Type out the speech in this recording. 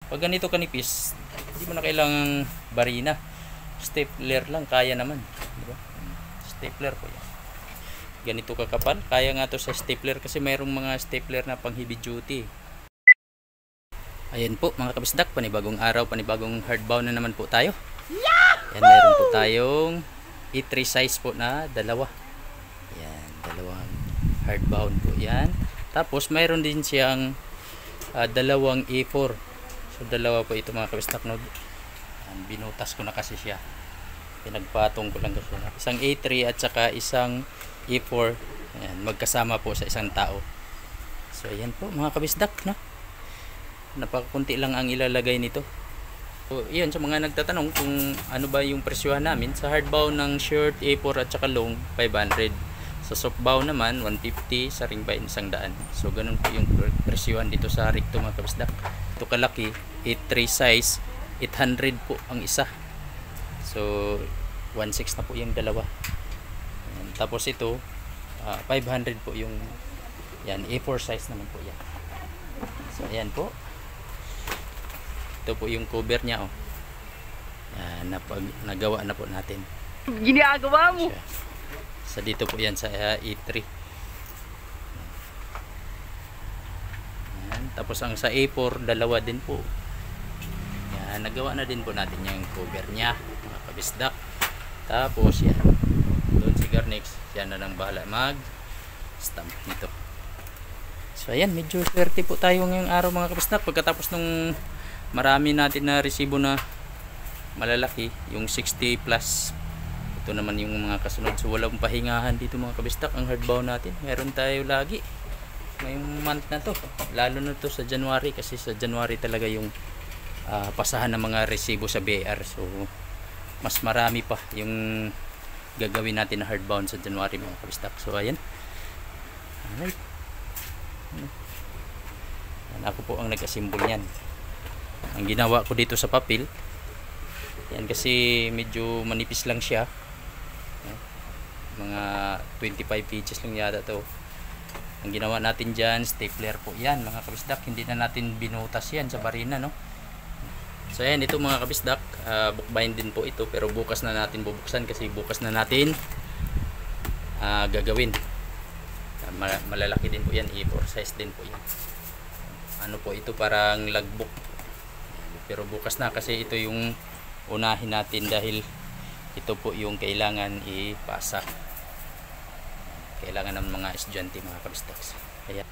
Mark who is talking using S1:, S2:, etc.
S1: Pag ganito kanipis, hindi mo na kailangang barina. Stapler lang, kaya naman. Diba? Stapler po yan. Ganito kakapal. Kaya nga to sa stapler kasi mayroong mga stapler na pang heavy duty. Ayan po mga kabisdak, panibagong araw, panibagong hardbound na naman po tayo. Yan, mayroon po tayong E3 size po na dalawa. Yan, dalawang hardbound po yan. Tapos mayroon din siyang dalawang E4. So dalawa po ito mga kabisdak, no? Yan, binutas ko na kasi siya. Pinagpatong ko lang kasi. Isang A3 at saka isang E4. Ayan, magkasama po sa isang tao. So ayan po mga kabisdak, no? Napakakunti lang ang ilalagay nito. So ayan, sa mga nagtatanong kung ano ba yung presyohan namin, sa hardbound ng short A4 at saka long 500. Sa softbound naman 150, sa ring bind 100. So ganun po yung presyohan dito sa Ricto mga kabisdak. Ito kalaki, A3 size, 800 po ang isa. So 1.6 na po yung dalawa. Ayan. Tapos ito 500 po yung yan, A4 size naman po yan. So ayan po. Ito po yung cover niya, oh. Yan, nagawa na po natin.
S2: Ginagawa mo.
S1: Sa dito po yan sa E3. Yan, tapos ang sa A4 dalawa din po. Yan, nagawa na din po natin yung cover niya, mga kabisdak. Tapos yan, doon si Garnix, yan na lang bahala mag stamp nito. So ayan, medyo swerte po tayo ngayong araw mga kabisdak. Pagkatapos nung marami natin na resibo na malalaki, yung 60 plus, ito naman yung mga kasunod. So walang pahingahan dito mga kabisdak. Ang hardbound natin, meron tayo lagi ngayong month na to, lalo na to sa January, kasi sa January talaga yung pasahan ng mga resibo sa BR. So mas marami pa yung gagawin natin na hardbound sa January mga kabisdak. So ayan, alright. Ako po ang nag-assemble niyan. Ang ginawa ko dito sa papel, yan, kasi medyo manipis lang siya, mga 25 pages lang yata to. Ang ginawa natin dyan, stapler po yan mga kabisdak. Hindi na natin binutas yan sa barina, no? So ayan, ito mga kabisdak, bookbind din po ito, pero bukas na natin bubuksan kasi bukas na natin gagawin. Malalaki din po yan, A4 size din po yan. Ano po ito, parang logbook, pero bukas na kasi ito yung unahin natin dahil ito po yung kailangan ipasa, kailangan ng mga estudyante mga kabistak. Kaya